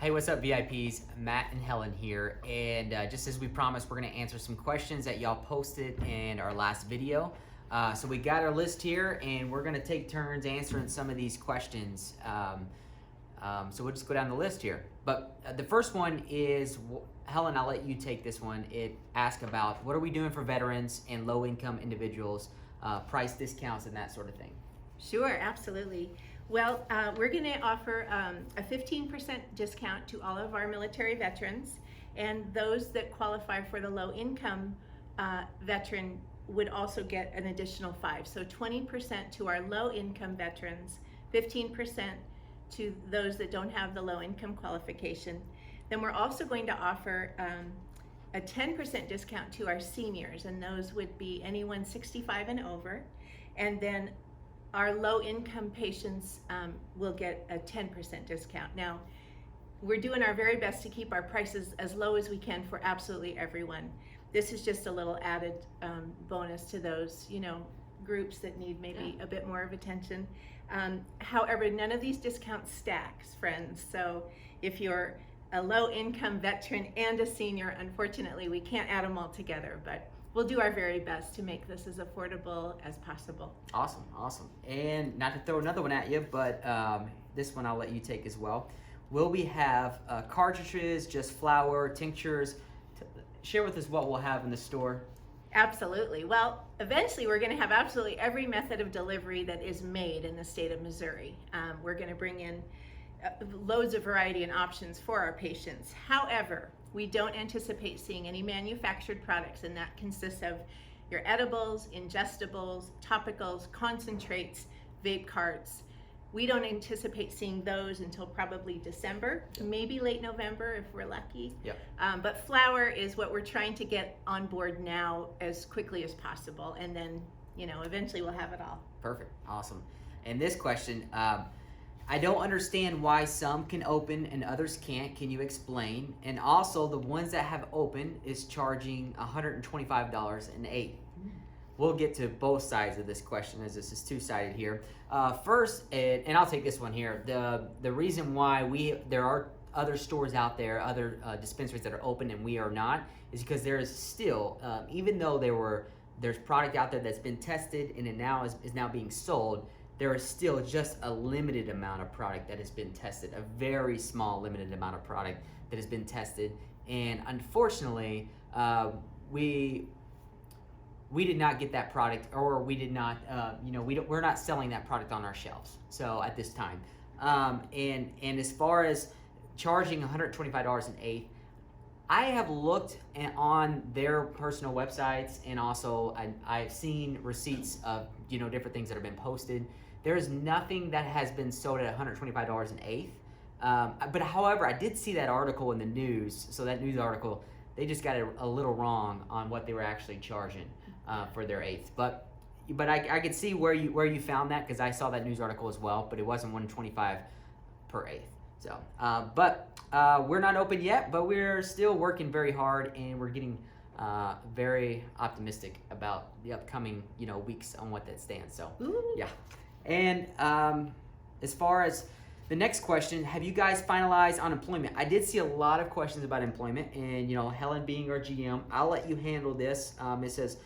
Hey, what's up, VIPs? Matt and Helen here, and just as we promised, we're going to answer some questions that y'all posted in our last video. So we got our list here, and we're going to take turns answering some of these questions. So we'll just go down the list here. But the first one is, Helen, I'll let you take this one. It asks about what are we doing for veterans and low-income individuals, price discounts and that sort of thing. Sure, absolutely. Well, we're going to offer a 15% discount to all of our military veterans, and those that qualify for the low-income veteran would also get an additional 5%. So 20% to our low-income veterans, 15% to those that don't have the low-income qualification. Then we're also going to offer a 10% discount to our seniors, and those would be anyone 65 and over. And then our low-income patients will get a 10% discount. Now, we're doing our very best to keep our prices as low as we can for absolutely everyone. This is just a little added bonus to those, groups that need maybe a bit more of attention. However, none of these discounts stacks, friends. So if you're a low-income veteran and a senior, unfortunately, we can't add them all together, but we'll do our very best to make this as affordable as possible. Awesome, awesome. And not to throw another one at you, but this one I'll let you take as well. Will we have cartridges, just flour, tinctures? Share with us what we'll have in the store. Absolutely. Well, eventually we're going to have absolutely every method of delivery that is made in the state of Missouri. We're going to bring in loads of variety and options for our patients. However, we don't anticipate seeing any manufactured products, and that consists of your edibles, ingestibles, topicals, concentrates, vape carts. We don't anticipate seeing those until probably December, maybe late November if we're lucky. Yep. But flour is what we're trying to get on board now as quickly as possible, and then eventually we'll have it all. Perfect, awesome. And this question, I don't understand why some can open and others can't. Can you explain? And also, the ones that have open is charging $125 an eighth. We'll get to both sides of this question as this is two-sided here. First, and I'll take this one here. The reason why there are other stores out there, other dispensaries that are open and we are not, is because there is still, even though there's product out there that's been tested and it now is now being sold, there is still just a limited amount of product that has been tested, a very small limited amount of product that has been tested. And unfortunately, we did not get that product, or we did not, we're not selling that product on our shelves. So at this time, and as far as charging $125 an eighth, I have looked on their personal websites, and also I've seen receipts of different things that have been posted. There is nothing that has been sold at $125 an eighth. But however, I did see that article in the news. So that news article, they just got it a little wrong on what they were actually charging for their eighth. But I could see where you found that, because I saw that news article as well. But it wasn't $125 per eighth. So, we're not open yet, but we're still working very hard, and we're getting very optimistic about the upcoming weeks on what that stands. So, yeah. And as far as the next question, have you guys finalized on employment? I did see a lot of questions about employment, and Helen being our GM, I'll let you handle this. It says,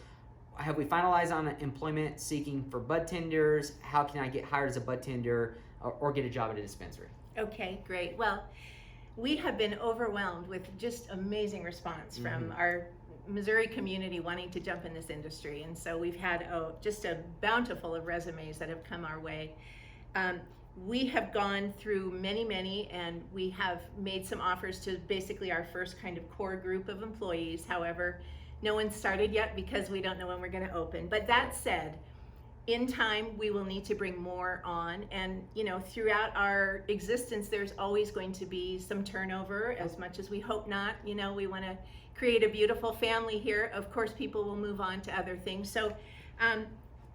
have we finalized on employment seeking for Budtenders? How can I get hired as a Budtender or get a job at a dispensary? Okay, great. Well, we have been overwhelmed with just amazing response from our Missouri community wanting to jump in this industry, and so we've had just a bountiful of resumes that have come our way. We have gone through many, and we have made some offers to basically our first kind of core group of employees. However, no one's started yet because we don't know when we're going to open. But that said, in time, we will need to bring more on, and throughout our existence, there's always going to be some turnover, as much as we hope not. We want to create a beautiful family here. Of course, people will move on to other things. So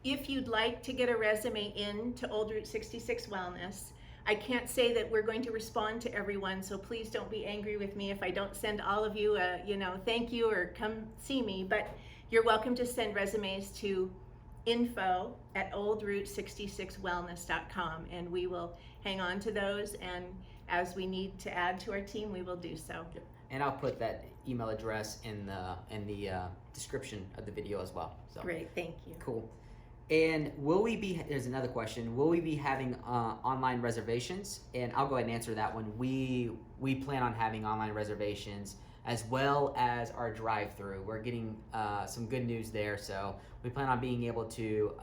if you'd like to get a resume in to Old Route 66 Wellness, I can't say that we're going to respond to everyone, so please don't be angry with me if I don't send all of you a thank you or come see me, but you're welcome to send resumes to info@oldroute66wellness.com, and we will hang on to those and as we need to add to our team, we will do so. Yep. And I'll put that email address in the description of the video as well. So Great, thank you. cool. And here's another question, will we be having online reservations? And I'll go ahead and answer that one. We plan on having online reservations as well as our drive-through. We're getting some good news there, so we plan on being able to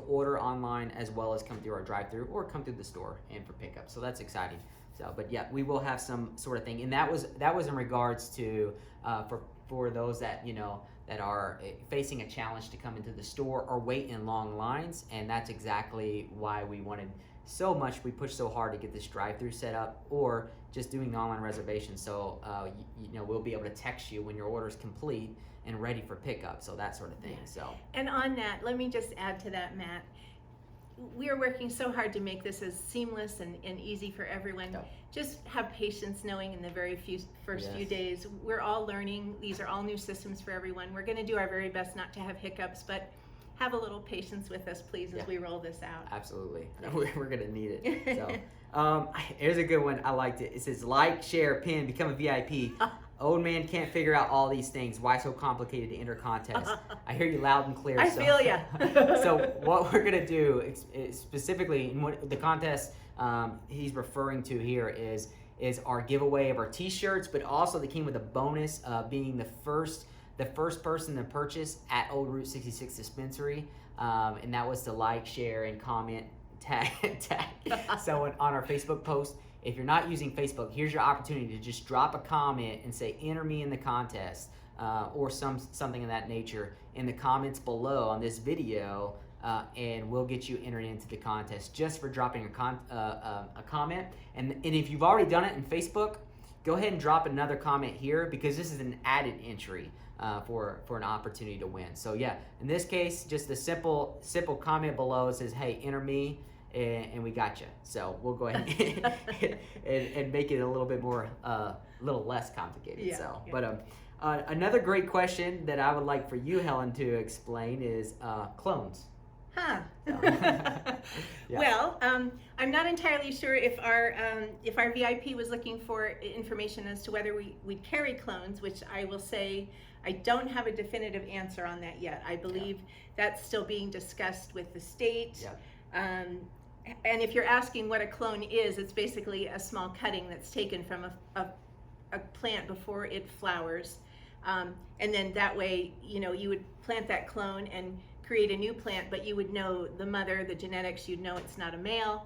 order online as well as come through our drive-through or come through the store and for pickup. So that's exciting. So, but yeah, we will have some sort of thing, and that was in regards to for those that that are facing a challenge to come into the store or wait in long lines, and that's exactly why we pushed so hard to get this drive-through set up, or just doing the online reservation. So we'll be able to text you when your order is complete and ready for pickup, so that sort of thing. So, and on that, let me just add to that, Matt. We are working so hard to make this as seamless and easy for everyone. Yep. Just have patience, knowing in the very first Yes. few days, we're all learning. These are all new systems for everyone. We're going to do our very best not to have hiccups, but have a little patience with us, please, as we roll this out. Absolutely. We're going to need it. So, here's a good one. I liked it. It says, like, share, pin, become a VIP. Old man can't figure out all these things. Why so complicated to enter contest? I hear you loud and clear. I feel ya. So what we're gonna do specifically in what the contest he's referring to here is our giveaway of our T-shirts, but also they came with a bonus of being the first person to purchase at Old Route 66 Dispensary, and that was to like, share, and comment, tag someone on our Facebook post. If you're not using Facebook, here's your opportunity to just drop a comment and say, enter me in the contest, or something of that nature in the comments below on this video, and we'll get you entered into the contest just for dropping a comment. And if you've already done it in Facebook, go ahead and drop another comment here, because this is an added entry for an opportunity to win. So yeah, in this case, just a simple comment below. It says, hey, enter me. And we got you. So we'll go ahead and make it a little bit more, little less complicated. Yeah, so, yeah. But another great question that I would like for you, Helen, to explain is clones. Huh. So, yeah. Well, I'm not entirely sure if our VIP was looking for information as to whether we'd carry clones, which I will say I don't have a definitive answer on that yet. I believe that's still being discussed with the state. Yeah. And if you're asking what a clone is, it's basically a small cutting that's taken from a plant before it flowers. And then that way, you would plant that clone and create a new plant, but you would know the mother, the genetics, you'd know it's not a male.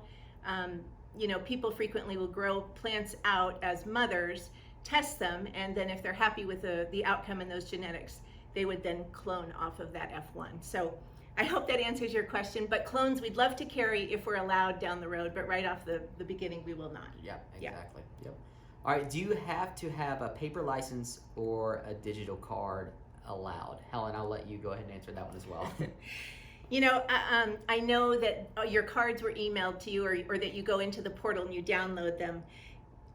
People frequently will grow plants out as mothers, test them, and then if they're happy with the outcome in those genetics, they would then clone off of that F1. So I hope that answers your question, but clones we'd love to carry if we're allowed down the road, but right off the beginning we will not. Yeah, exactly. Yep. All right, do you have to have a paper license or a digital card allowed? Helen, I'll let you go ahead and answer that one as well. I know that your cards were emailed to you, or that you go into the portal and you download them.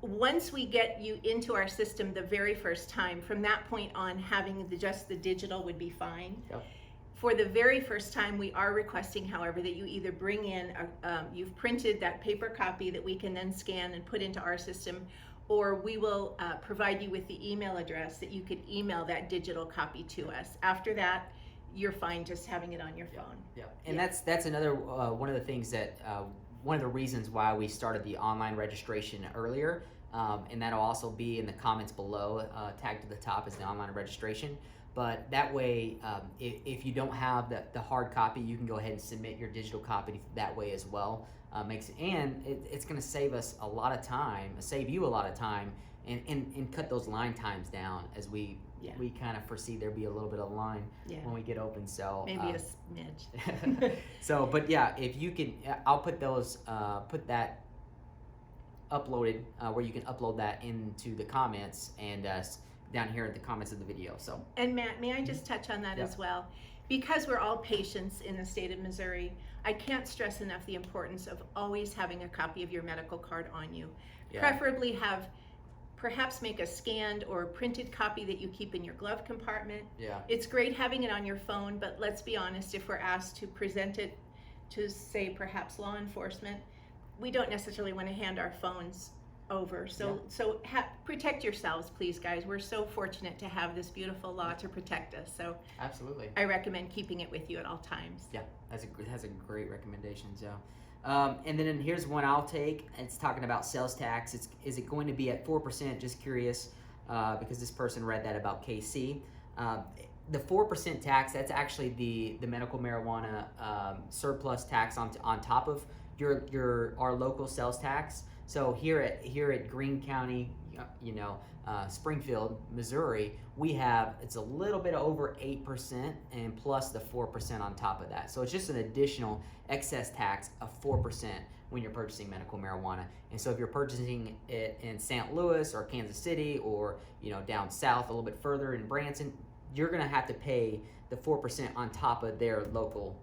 Once we get you into our system the very first time, from that point on, having just the digital would be fine. Yep. For the very first time, we are requesting, however, that you either bring in, you've printed that paper copy that we can then scan and put into our system, or we will provide you with the email address that you could email that digital copy to us. After that, you're fine just having it on your phone. Yeah, and that's another one of the things that one of the reasons why we started the online registration earlier, and that'll also be in the comments below, tagged to the top as the online registration. But that way, if you don't have the hard copy, you can go ahead and submit your digital copy that way as well. It's going to save us a lot of time, save you a lot of time, and cut those line times down as we kind of foresee there be a little bit of line when we get open. So maybe a smidge. So, but yeah, if you can, I'll put that uploaded where you can upload that into the comments and down here in the comments of the video. So, and Matt, may I just touch on that as well? Because we're all patients in the state of Missouri, I can't stress enough the importance of always having a copy of your medical card on you. Preferably perhaps make a scanned or printed copy that you keep in your glove compartment. It's great having it on your phone, but let's be honest, if we're asked to present it to, say, perhaps law enforcement, we don't necessarily want to hand our phones over. So protect yourselves, please, guys. We're so fortunate to have this beautiful law to protect us. So absolutely, I recommend keeping it with you at all times. Yeah, that's a great recommendation. So, and then here's one I'll take. It's talking about sales tax. Is it going to be at 4%? Just curious, because this person read that about KC. The 4% tax, that's actually the medical marijuana surplus tax on top of our local sales tax. So here at Greene County, Springfield, Missouri, it's a little bit over 8% and plus the 4% on top of that. So it's just an additional excess tax of 4% when you're purchasing medical marijuana. And so if you're purchasing it in St. Louis or Kansas City or down south a little bit further in Branson, you're gonna have to pay the 4% on top of their local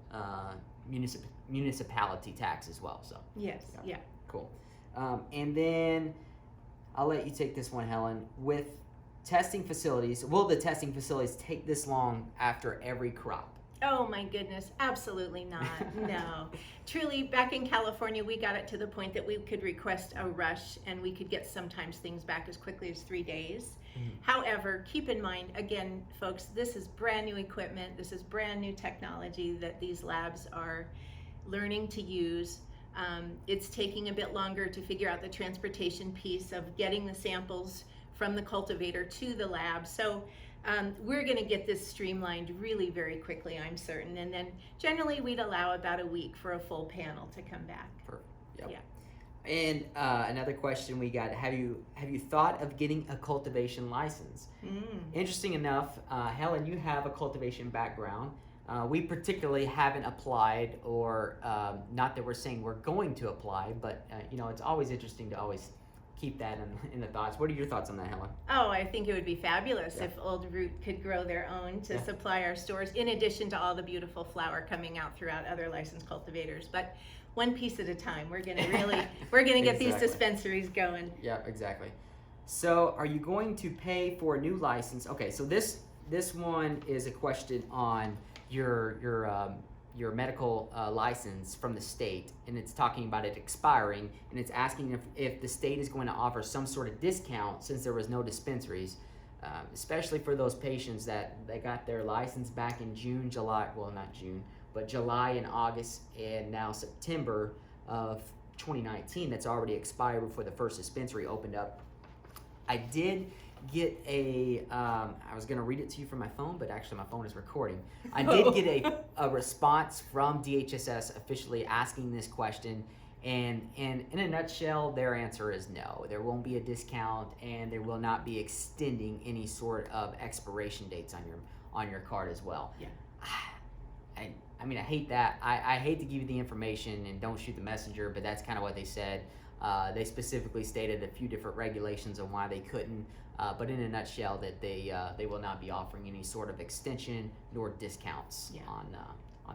municipality tax as well. So yes, yeah. Cool. And then I'll let you take this one, Helen. With testing facilities, will the testing facilities take this long after every crop? Oh my goodness, absolutely not. No. Truly, back in California, we got it to the point that we could request a rush and we could get sometimes things back as quickly as 3 days. Mm-hmm. However, keep in mind, again, folks, this is brand new equipment. This is brand new technology that these labs are learning to use. It's taking a bit longer to figure out the transportation piece of getting the samples from the cultivator to the lab. So we're going to get this streamlined really very quickly, I'm certain. And then generally we'd allow about a week for a full panel to come back. Perfect. Yep. Yeah. And another question we got: Have you thought of getting a cultivation license? Interesting enough, Helen, you have a cultivation background. We particularly haven't applied, or not that we're saying we're going to apply, but it's always interesting to always keep that in the thoughts. What are your thoughts on that, Helen? Oh, I think it would be fabulous if Old Root could grow their own to supply our stores, in addition to all the beautiful flower coming out throughout other licensed cultivators. But one piece at a time. We're gonna get these dispensaries going. Yeah, exactly. So, are you going to pay for a new license? Okay, so this one is a question on your medical license from the state, and it's talking about it expiring, and it's asking if the state is going to offer some sort of discount since there was no dispensaries, especially for those patients that they got their license back in July and August, and now September of 2019. That's already expired before the first dispensary opened up. I did get I was going to read it to you from my phone, but actually my phone is recording. I did get a response from DHSS officially asking this question, and in a nutshell, their answer is no. There won't be a discount, and there will not be extending any sort of expiration dates on your card as well. Yeah. I mean, I hate that. I hate to give you the information and don't shoot the messenger, but that's kind of what they said. They specifically stated a few different regulations on why they couldn't, but in a nutshell, that they will not be offering any sort of extension nor discounts on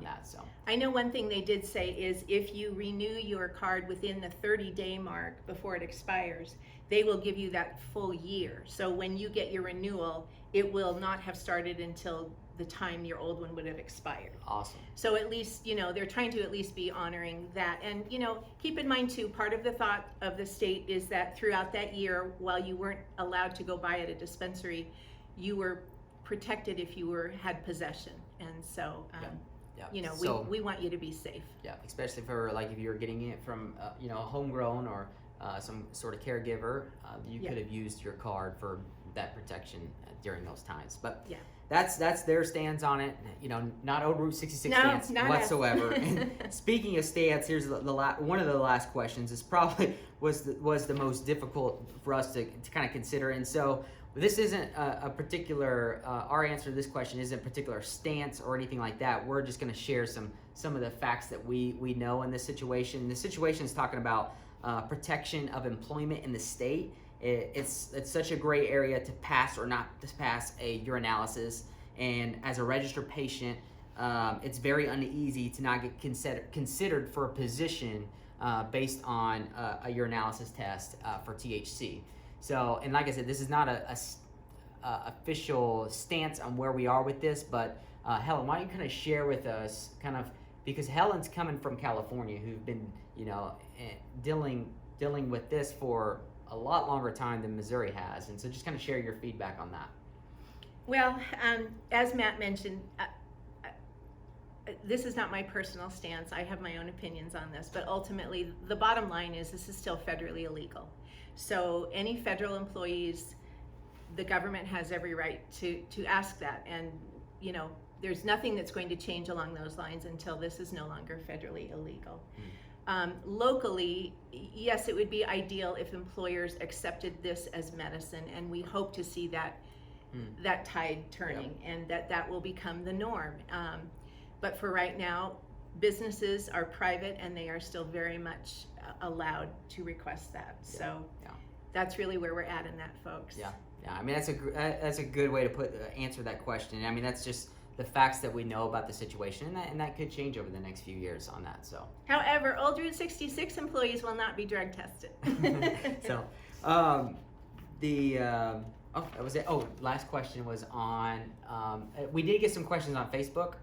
that. So I know one thing they did say is if you renew your card within the 30-day mark before it expires, they will give you that full year. So when you get your renewal, it will not have started until the time your old one would have expired. Awesome. So at least, they're trying to at least be honoring that. And, keep in mind too, part of the thought of the state is that throughout that year, while you weren't allowed to go buy at a dispensary, you were protected if you had possession. And so, we want you to be safe. Yeah, especially for if you're getting it from, homegrown or some sort of caregiver, you could have used your card for that protection during those times. But that's their stance on it. Not Old Route 66 stance whatsoever. And speaking of stance, here's one of the last questions. This probably was the most difficult for us to kind of consider. And so this isn't a particular our answer to this question isn't a particular stance or anything like that. We're just going to share some of the facts that we know in this situation. The situation is talking about protection of employment in the state. It's such a gray area to pass or not to pass a urinalysis, and as a registered patient, it's very uneasy to not get considered for a position based on a urinalysis test for THC. So, and like I said, this is not a official stance on where we are with this, but Helen, why don't you kind of share with us kind of because Helen's coming from California, who've been, dealing with this for a lot longer time than Missouri has, and so just kind of share your feedback on that. Well, as Matt mentioned, this is not my personal stance. I have my own opinions on this, but ultimately the bottom line is this is still federally illegal. So any federal employees, the government has every right to ask that, and there's nothing that's going to change along those lines until this is no longer federally illegal. Locally, yes, it would be ideal if employers accepted this as medicine, and we hope to see that tide turning, and that will become the norm. But for right now, businesses are private, and they are still very much allowed to request that. So that's really where we're at in that, folks. Yeah. I mean, that's a good way to answer that question. I mean, that's just the facts that we know about the situation, and that could change over the next few years on that. So, however, Old Route 66 employees will not be drug tested. So, that was it. Oh, last question was on. We did get some questions on Facebook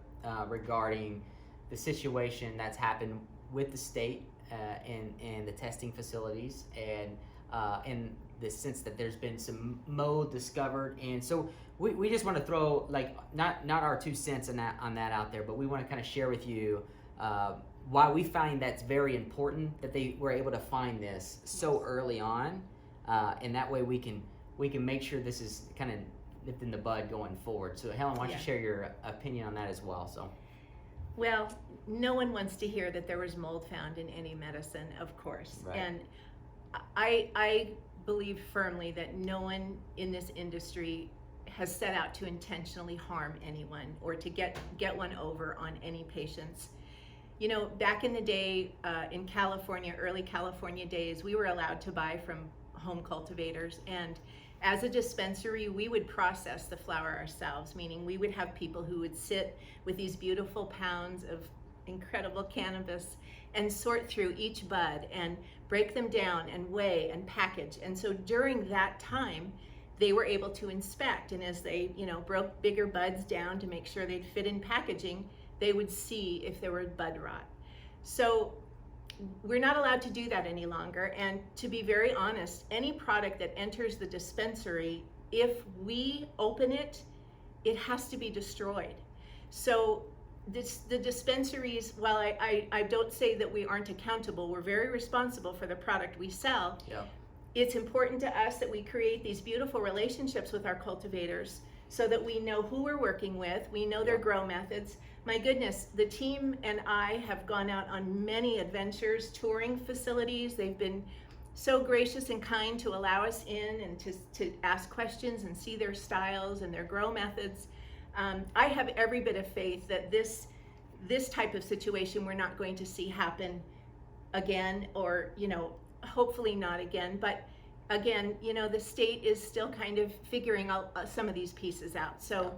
regarding the situation that's happened with the state and the testing facilities, and in the sense that there's been some mold discovered, and so we just want to throw not our 2 cents on that out there, but we want to kind of share with you why we find that's very important that they were able to find this so early on, and that way we can make sure this is kind of nipped in the bud going forward. So Helen, why don't you share your opinion on that as well? So, well, no one wants to hear that there was mold found in any medicine, of course, right. And I believe firmly that no one in this industry has set out to intentionally harm anyone or to get one over on any patients. Back in the day, in California, early California days, we were allowed to buy from home cultivators, and as a dispensary, we would process the flower ourselves, meaning we would have people who would sit with these beautiful pounds of incredible cannabis and sort through each bud and break them down and weigh and package. And so during that time, they were able to inspect, and as they broke bigger buds down to make sure they'd fit in packaging, they would see if there were bud rot. So we're not allowed to do that any longer, and to be very honest, any product that enters the dispensary, if we open it, it has to be destroyed. So the dispensaries, while I don't say that we aren't accountable, we're very responsible for the product we sell. Yeah. It's important to us that we create these beautiful relationships with our cultivators so that we know who we're working with, we know their grow methods. My goodness, the team and I have gone out on many adventures, touring facilities. They've been so gracious and kind to allow us in and to ask questions and see their styles and their grow methods. I have every bit of faith that this type of situation we're not going to see happen again, or hopefully not again. But again, the state is still kind of figuring out some of these pieces out. So,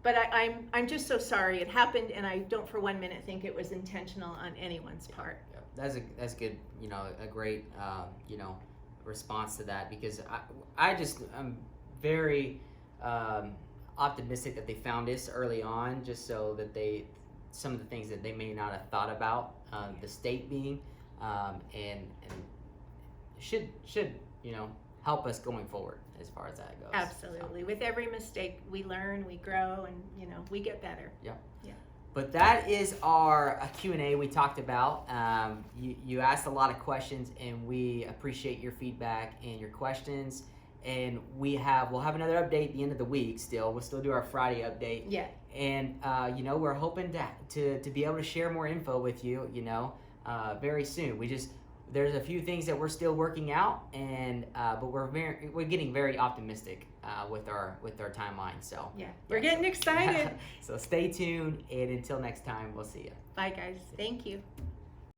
but I'm just so sorry it happened, and I don't for 1 minute think it was intentional on anyone's part. That's good. A great response to that, because I'm very optimistic that they found this early on, just so that some of the things that they may not have thought about, the state being, and should help us going forward as far as that goes. Absolutely. So, with every mistake, we learn, we grow, and we get better. Yeah. But that is our Q&A we talked about. You asked a lot of questions, and we appreciate your feedback and your questions. And we'll have another update at the end of the week. We'll still do our Friday update. Yeah. And we're hoping to be able to share more info with you. Very soon. There's a few things that we're still working out, and but we're getting very optimistic with our timeline. So we're getting excited. So stay tuned, and until next time, we'll see you. Bye, guys. Thank you.